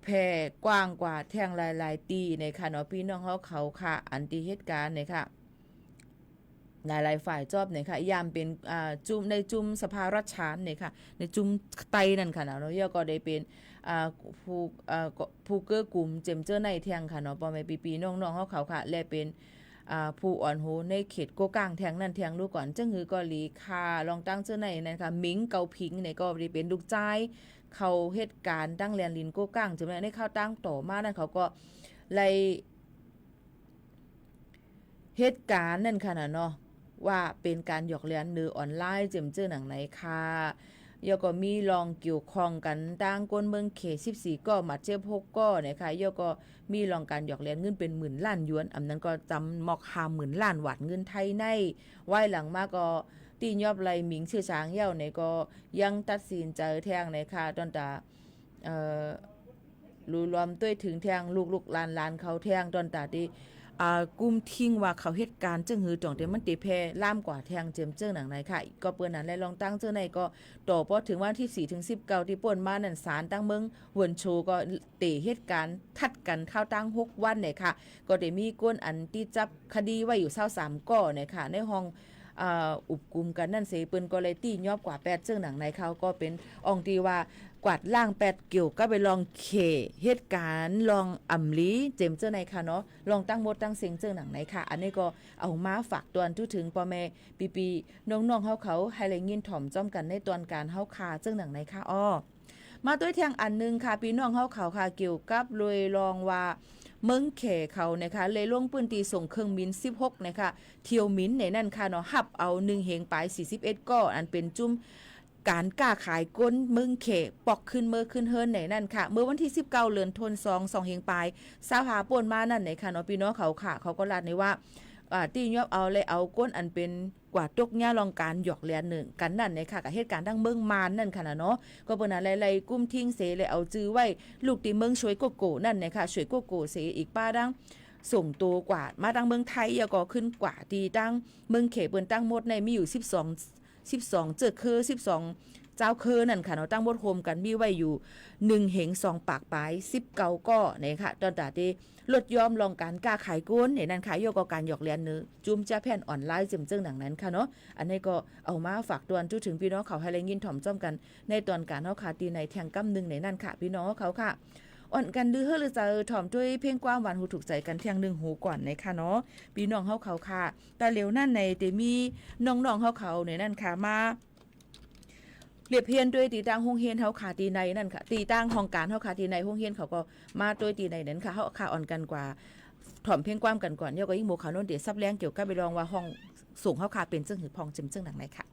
แผ่กว้างกว่าแท่งหลายๆตีในค่ะเนาะพี่น้องเขาค่ะอันตีเหตุการณ์เนี่ยค่ะหลายๆฝ่ายจอบเนี่ยค่ะยามเป็นจุมในจุมสภารัฐชานเนี่ยค่ะในจุมไตนั่นค่ะเนาะก็ได้เป็นผู้เกื้อกลุ่มเจิมเจ้อในแท่งค่ะเนาะพ่อแม่ปีๆน้องๆเขาค่ะและเป็นผู้อ่อนโหในเขตโกกังแทงนั่นแทงลูกก่อนจึงหือก็หลีคาลองตั้งเจ้อในนั่นค่ะหมิงเกาพิงเนี่ยก็ได้เป็นลูกจ้ายเขาเหตุการณ์ตั้งแลนลินโกกังจำได้ในเข้าตั้งต่อมานั่นเขาก็ไล่เหตุการณ์นั่นค่ะเนาะว่าเป็นการหยอกเลียนเนื้อออนไลน์เจิมเจ้อหนังไหนค่ะยก็มีลองเกี่ยวข้องกันตั้งก้นเมืองเขต14ก็มาเจ็บ6ก็นะคะยก็มีลองการหยอกเลียนเงินเป็น10,000 ล้านหยวนอันนั้นก็จำมอก50,000 ล้านบาทเงินไทยในไว้หลังมาก็ตียอบไหลหมิงชื่อช้างเย้าเนี่ยก็ยังตัดสินใจแทงในค่ะตอนตารู้รวมด้วยถึงแทงลูกๆล้านเขาแทงตอนตาที่กุมทิ้งว่าเขาเหตุการณ์จึงหือจ่องเต็มมันติแพล่ามกว่าแทงเจิมเจิ้งหนังไหนค่ะก็เปิ้นนั้นและลองตั้งเจ้าในก็ต่อพอถึงวันที่4ถึง19ที่ป่นมานั่นศาลตั้งเมืองหวนโชก็เตะเหตุการณ์ทัดกันเข้าตั้ง6วันเนี่ยค่ะก็ได้มีก้นอันที่จับคดีไว้อยู่23ก้อเนี่ยค่ะในห้องอุบกุมกันนั่นเสเปิ้นก็เลยตียอบกว่า8เจิ้งหนังในเขาก็เป็นองตีว่ากวาดล่าง8เกี่ยวก็ไปลองเขเหตุการณ์ลองอำลีเจมเจ้าในค่ะเนาะลองตั้งหมดตั้งเสียงเจ้าหนังในค่ะอันนี้ก็เอามาฝากตอนทุถึงพ่อแม่ปีน้องๆเขาให้แรงยินถ่อมจ้อมกันในตอนการเฮาคาเจ้าหนังในค่ะอ้อ มาด้วยแทงอันนึงค่ะพี่น้องเฮาเขาค่ะเกี่ยวกับเลยลองว่าเมืองแขเขานะคะเลยลงปืนตีส่งเครื่องบิน16นะคะเที่ยวมินในนั่นค่ะเนาะหับเอา1เหงปลาย41ก็อันเป็นจุ่มการกล้าขายก้นเมืองเขปอกขึ้นเมื่อขึ้นเฮิรนไหนนั่นค่ะเมื่อวันที่19เดือนธันวาคม2เฮงปลายสาวหาป่นมานั่นไหนค่ะเนาะพี่น้องเขาค่ะเขาก็ลาดในว่าตียอบเอาเลยเอาก้นอันเป็นกว่าตกหญ้าลองการหยอกแลนหนึ่งกันนั่นในค่ะกับเหตุการณ์ดังเมืองมานนั่นค่ะเนาะก็เปิ้นอะไรๆกุ้มทิ้งเสเลยเอาจื้อไว้ลูกตีเมืองช่วยโกโก้นั่นในค่ะช่วยโกโก้เสอีกป้าดังส่งตัวกว่ามาดังเมืองไทยยก็ขึ้นกว่าตีดังเมืองเขเปิ้นตั้งหมดในมีอยู่12เจอคือ12เจ้าคือนั่นค่ะเนาะตั้งหมดโฮมกันมีไว้อยู่1เหง2ปากปลาย19ก็เนี่ยค่ะตอนตาที่ลดยอมลองการกล้าขายก้นเนี่ยนั่นขายโยกการหยอกเลียนเนื้อจุ่มจะแผ่นออนไลน์จึงดังนั้นค่ะเนาะอันนี้ก็เอามาฝากตวนจุถึงพี่น้องเขาให้แรงยินถ่อมจ้อมกันในตอนการเฮาขาตีในแทงกำนึงในนั่นค่ะพี่น้องเขาค่ะอ่อนกันดื้อเฮอหรือจะถ่อมด้วยเพลงกว้างหวานหูถูกใจกันเที่ยงหนึ่งหูก่อนในค่ะเนาะพี่น้องเฮาเขาค่ะแต่เร็วนั่นในเตมีน้องๆเฮาเขาในนั่นค่ะมาเรียบเฮียนด้วยตีตั้งห้องเฮียนเฮาขาตีในนั่นค่ะตีตั้งห้องการเฮาขาตีในห้องเฮียนเขาก็มาด้วยตีในนั้นค่ะเฮาขาอ่อนกันกว่าถ่อมเพียงความกันก่อนเนี่ยก็ยิ่งโมขาวโน่นเดี๋ยวซับแรงเกี่ยวกับไปลองว่าห้องสูงเฮาขาเป็นจึงหือพองจึงดังไหนค่ะ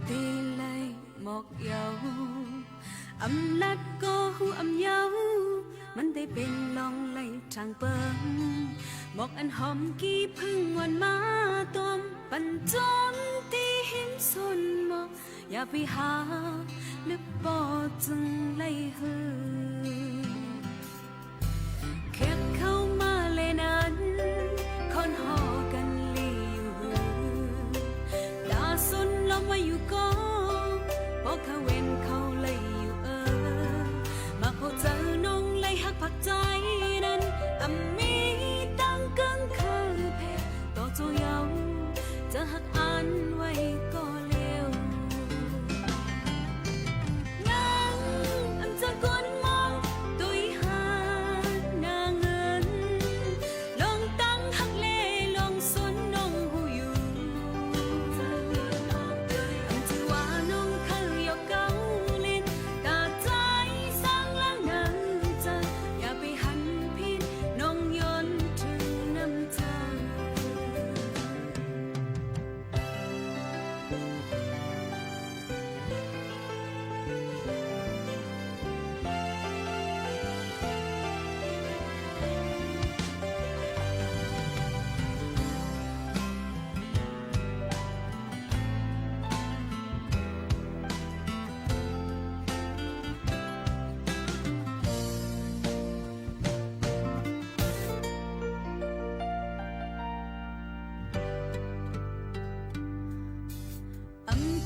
ตีไลหมอกเยาอำลัดก็หูอำเยามันได้เป็นลองไหลทางเปิงหมอกอันหอมกี้พึ่งวันมาตอมปันจนตีหิมสนหมอกอย่าไปหาหรือปอจึงไล่หือแค่เข้ามาเลยนั้นคนหอกันลีอยู่หือตาสุนลงมาอยู่ก็พอเขาเว้นเขาเลยอยู่มาพบเจอน้องเลยหักผักใจนั้นมีตั้งกังคือเพต่อโจเยาจะหักอันไว้ก็เร็วนั่งอันจะกวนมองตุยหาหน้าเงินลองตั้งหักเล่ลองสนน้องหูอยู่อันจะว่าน้องเคยยกเก้าเล่นตาใจสร้างละนั้นจะอย่าไปหันพิษน้องย้อนถึงน้ำใจ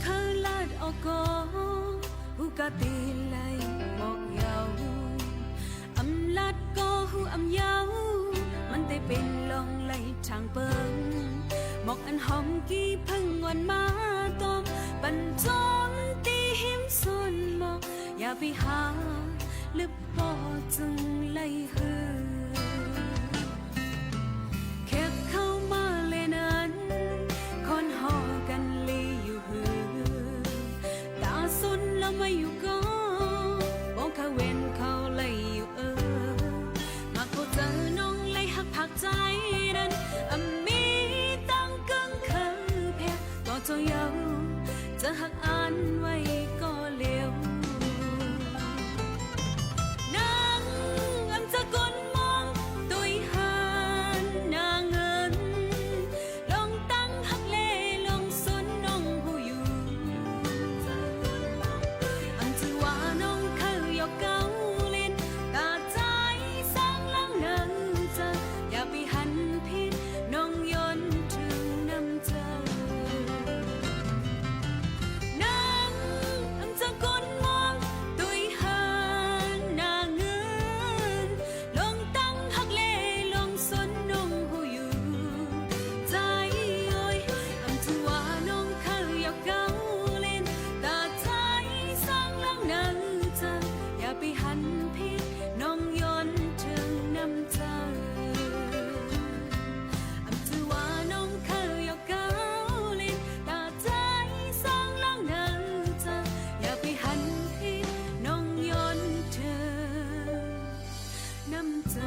เคยลาดออกก็หูกะตีไลหมอกเยาลาดก็หูเยามันได้เป็นลองไหลทางเปิงหมอกอันหอมกี้พึ่งวันมาตอมปันจนตีหิมสนหมอกอย่าไปหาหรือปอจึงไล่หือแค่เข้ามาเลยนั้นคนหอกันลีอยู่หือตาสุนแล้วไม่อยู่ก็บอกเขาเว้นเขาเลยอยู่มาพบเจอน้องเลยหักผักใจนั้นมีตั้งกังคือเพต่อโจเยาจะหักอันไว้ก็เร็วนั่งอันจะกลมองตุยหานหน้าเงินลองตั้งหักเล่ลองสนน้องหูอยู่อันจะว่าน้องเคยยกเก้าเล่นตาใจสร้างลังนั้นจะอย่าไปหันพิษน้องย้อนถึงน้ำใจนั่งอันจะกลมองตุยหานหน้าเงินลองตั้งหักเล่ลองสนน้องหูอยู่ใจโอ้ยอันจะว่าน้องเคยยกเก้าเล่นตาใจสร้างลังนั้นจะอย่าไปหันพิษน้องย้อนถึงน้ำใจอันจะว่าน้องเคยยกเก้าเล่นตาใจสร้างลังนั้นจะอย่าไปหันพิษน้องย้อนถึงน้ำใจ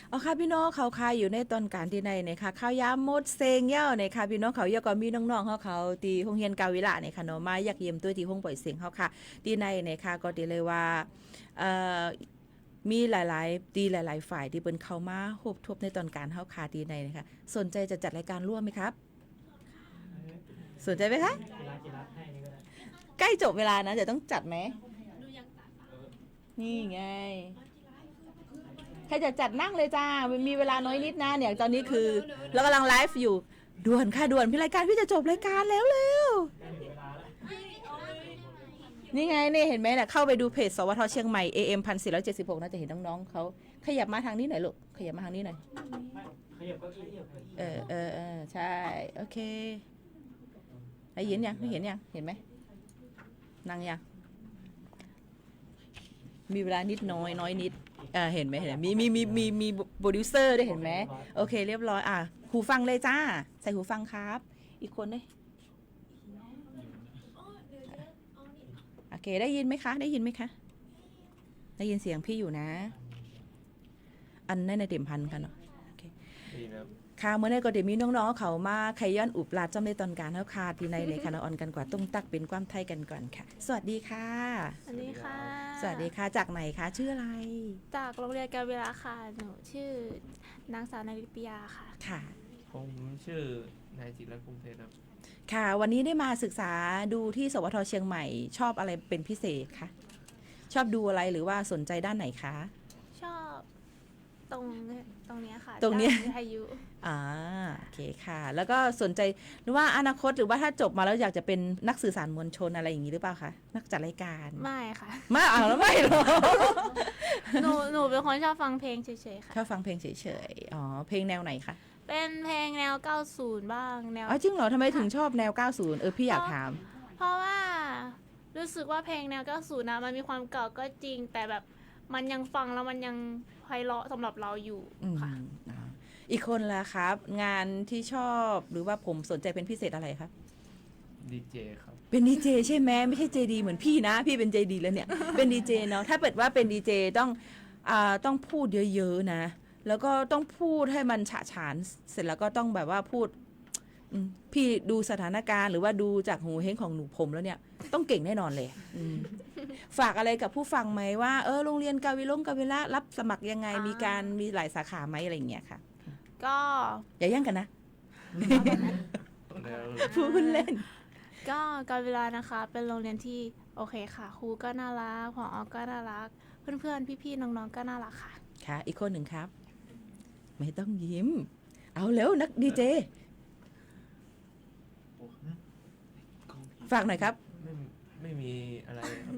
เอาค่ะพี่น้องเขาคายอยู่ในตอนการที่ในนะคะข้าวยามมดเซงเย้าในค่ะพี่น้องเขาเยอะก็มีน้องๆเขาตีโรงเรียนกาวิละในค่ะเนาะมาอยากเยี่ยมตัวที่ห้องปล่อยเสียงเขาค่ะที่ในค่ะก็ดีเลยว่ามีหลายฝ่ายที่เปิ้นเข้ามาฮบทบในตอนการเฮาค่ะที่ในนะคะสนใจจะจัดรายการร่วมไหมครับสนใจไหมคะใกล้จบเวลานะจะต้องจัดไหมนี่ไงใครจะจัดนั่งเลยจ้ามีเวลาน้อยนิดนะเนี่ยตอนนี้คือเรากำลังไลฟ์อยู่ด่วนค่ะด่วนพี่รายการพี่จะจบรายการแล้วเร็วนี่ไงนี่เห็นไหมน่ะเข้าไปดูเพจสวทเชียงใหม่ AM 1476น่าจะเห็นน้องๆเขาขยับมาทางนี้หน่อยลูกขยับมาทางนี้หน่อยขยับเก้าอี้ใช่โอเคเห็นยังไม่เห็นยังเห็นไหมนั่งยังมีเวลานิดน้อยนิดเห็นไหมมีโปรดิวเซอร์ด้วยเห็นไหมโอเคเรียบร้อยหูฟังเลยจ้าใส่หูฟังครับอีกคนเลย เคได้ยินไหมคะได้ยินไหมคะได้ยินเสียงพี่อยู่นะอันนั้นในเต็มพันกันเนาะโอเค ดีนะ ค่ะเมื่อในก็เดี๋ยวมีน้องๆเขามาใครย้อนอุบลาดจำในตอนการเท่าคาที่ในเลยค่ะเราออนกันกว่าตุ้งตักเป็นความไทยกันก่อนค่ะ สวัสดีค่ะ สวัสดีค่ะ สวัสดีค่ะจากไหนคะชื่ออะไร จากโรงเรียนการเวลาค่ะ หนูชื่อนางสาวนาริปยาค่ะ ค่ะ ผมชื่อนายจิรกุลเพชรครับ ค่ะ วันนี้ได้มาศึกษาดูที่สวทเชียงใหม่ ชอบอะไรเป็นพิเศษคะชอบดูอะไรหรือว่าสนใจด้านไหนคะ ชอบตรงเนี้ยค่ะ ตรงเนี้ย ด้าวิทยุ โอเคค่ะ แล้วก็สนใจหรือว่าอนาคตหรือว่าถ้าจบมาแล้วอยากจะเป็นนักสื่อสารมวลชนอะไรอย่างนี้หรือเปล่าคะนักจัดรายการ ไม่ค่ะ ไม่แล้วไม่หรอ หนูเป็นคนชอบฟังเพลงเฉยๆค่ะ ชอบฟังเพลงเฉยๆอ๋อเพลงแนวไหนคะ เป็นเพลงแนว 90 บ้างแนว อ๋อจริงเหรอทำไมถึงชอบแนว 90 พี่อยากถาม เพราะว่ารู้สึกว่าเพลงแนว 90 นะมันมีความเก่าก็จริง แต่แบบมันยังฟังแล้วมันยังไพเราะสำหรับเราอยู่ค่ะ อีกคนละครับ งานที่ชอบหรือว่าผมสนใจเป็นพิเศษอะไรครับ ดีเจครับ เป็นดีเจใช่ไหมไม่ใช่เจดีเหมือนพี่นะ พี่เป็นเจดีแล้วเนี่ย เป็นดีเจเนาะถ้าเกิดว่าเป็นดีเจต้องพูดเยอะๆนะ แล้วก็ต้องพูดให้มันฉะฉานเสร็จแล้วก็ต้องแบบว่าพูดพี่ดูสถานการณ์หรือว่าดูจากหูเฮงของหนูผมแล้วเนี่ยต้องเก่งแน่นอนเลยฝากอะไรกับผู้ฟังไหมว่าโรงเรียนกาวิละรับสมัครยังไงมีหลายสาขาไหมอะไรอย่างเงี้ยค่ะ ก็ อย่าแย่งกันนะ พูดเล่น ก็การเวลานะคะ เป็นโรงเรียนที่โอเคค่ะครูก็น่ารักผอก็น่ารักเพื่อนๆพี่ๆน้องๆก็น่ารักค่ะ ค่ะอีกคนหนึ่งครับ ไม่ต้องยิ้ม เอาแล้วนักดีเจฝากหน่อยครับ ไม่มีอะไรครับ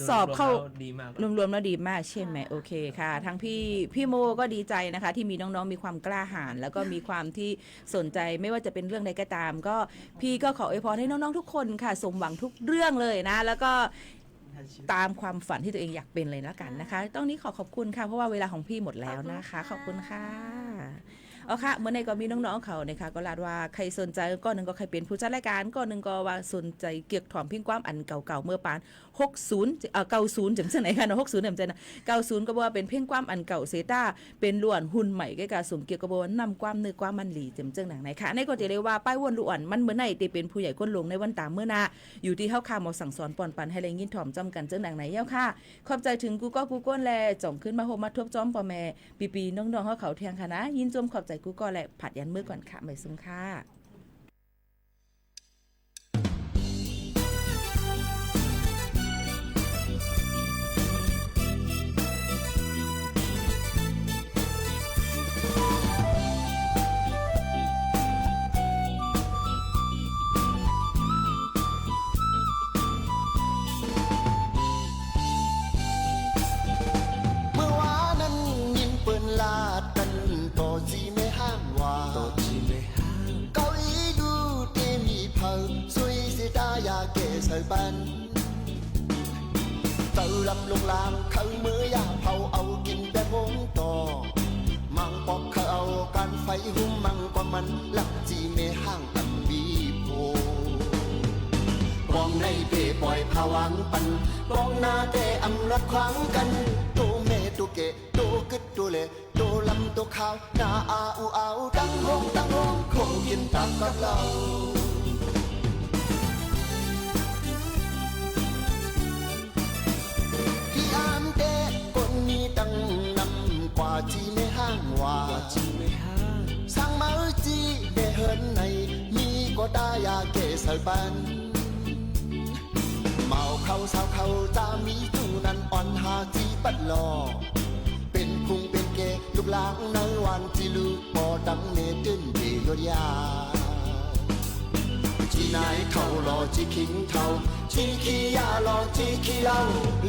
สอบเข้าร วมๆแล้วดีมาก รวมๆแล้วดีมากใช่ไหมโอเคค่ะทั้งพี่โมก็ดีใจนะคะ ที่มีน้องๆมีความกล้าหาญแล้วก็มีความที่สนใจไม่ว่าจะเป็นเรื่องใดก็ตาม ก็พี่ก็ขออวยพรให้น้องๆทุกคนค่ะสมหวังทุกเรื่องเลยนะ แล้วก็ตามความฝันที่ตัวเองอยากเป็นเลยแล้วกันนะคะต้องนี้ขอบคุณค่ะเพราะว่าเวลาของพี่หมดแล้วนะคะขอบคุณค่ะเอาค่ะเมื่อในก็มีน้องๆเขานะคะก็ลาดว่าใครสนใจก็หนึ่งก็ใครเป็นผู้จัดรายการก็หนึ่งก็ว่าสนใจเกี่ยวกับพิงความอันเก่าๆเมื่อปาน90จำเสนอค่ะเนาะ60จำเสนอ90ก็ว่าเป็นเพ่งความอันเก่าเซต้าเป็นล้วนหุ่นใหม่แก่การสมเกี่ยวกับว่านำความนึกความมันหลีจำเจิงหนังไหนค่ะในก็จะเรียกว่าป้ายวนล้วนมันเหมือนในที่เป็นผู้ใหญ่ก้นลงในวันตามเมื่อนาอยู่ที่เฮาค่ามาสั่งสอนปอนปันให้แรงยินถ่อมจำกันเจิงหนังไหนเย้าค่ะขอบใจถึงกูก็กูก้นแลจ่องขึ้นมาโฮมาทบจ้อมปอแม่ปีๆน้องๆเขาเทียงค่ะนะยินจมขอบใจกูก็และผัดยันมือก่อนค่ะไม่ซุ้มค่ะtự lâm lung lang khâu mưa ya phao âu kinh bé ngốn to mang bọc khâu can phải hung mang quaมันหลักจีเมห้างอันบีโพกองในเปปล่อยผวังปันกองหน้าแต่อำรัดขวางกันตัวเมตัวเกตัวกึดตัวเลตัวลำตัวขาวหน้าอาอูเอาดังห้องคงกินตามกับเรากว่าจีไม่ห้างว่าสร้างมาจีได้เหินในมีก็ได้ยาเกสายปันเมาเข้าสาวเข้าจามีจูนั้นอ่อนหาจีปัดหล่อเป็นพุงเป็นเกลูกหลางในวันจีลูกบ่ดังเนตื้นเดียวยาจีนายเท่าหล่อจีคิงเท่าจีขี้ยาหล่อจีขี้เหล้า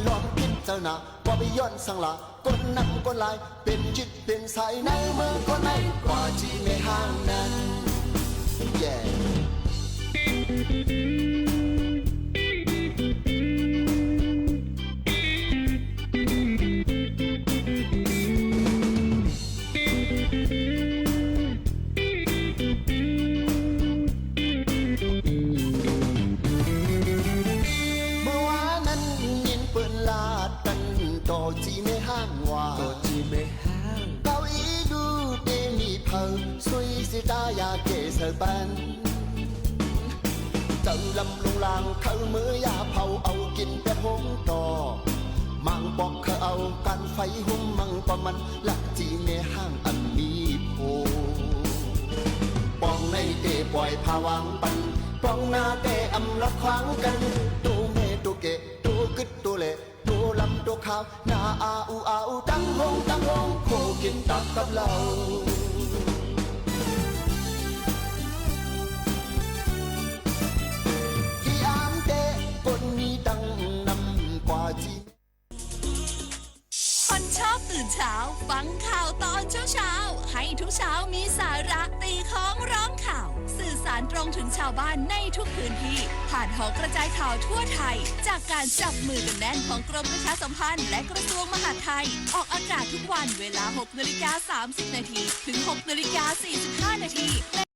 หลอมพิจารณาว่าไปย้อนสังละก้นนำก้นลายเป็นจิตเป็นสายในเมืองคนไหนกว่าจีไม่ห่างนั้น yeah ลงลางเข้ามือยาเผาเอากินแต่หงต่อมังบอกเขาเอากันไฟหุ่มมังปะมันหลักจีในห้างอันมีโพปองในเตปล่อยผวังปันปองหน้าแต่อำลักขวางกันตูเมตูเกตูกึดตูเละตูลำตูขาวหน้าอาอูอาอูตั้งหงโคกินตับกับเราที่อามเตคนมีดังนำกว่าจีคนชอบตื่นเช้าฟังข่าวตอนเช้าให้ทุกเช้ามีสาระตีของร้องข่าว สื่อสารตรงถึงชาวบ้านในทุกพื้นที่ผ่านหอกระจายข่าวทั่วไทยจากการจับมือกันแน่นของกรมประชาสัมพันธ์และกระทรวงมหาดไทยออกอากาศทุกวันเวลา 6:30 น. ถึง 6:45 น.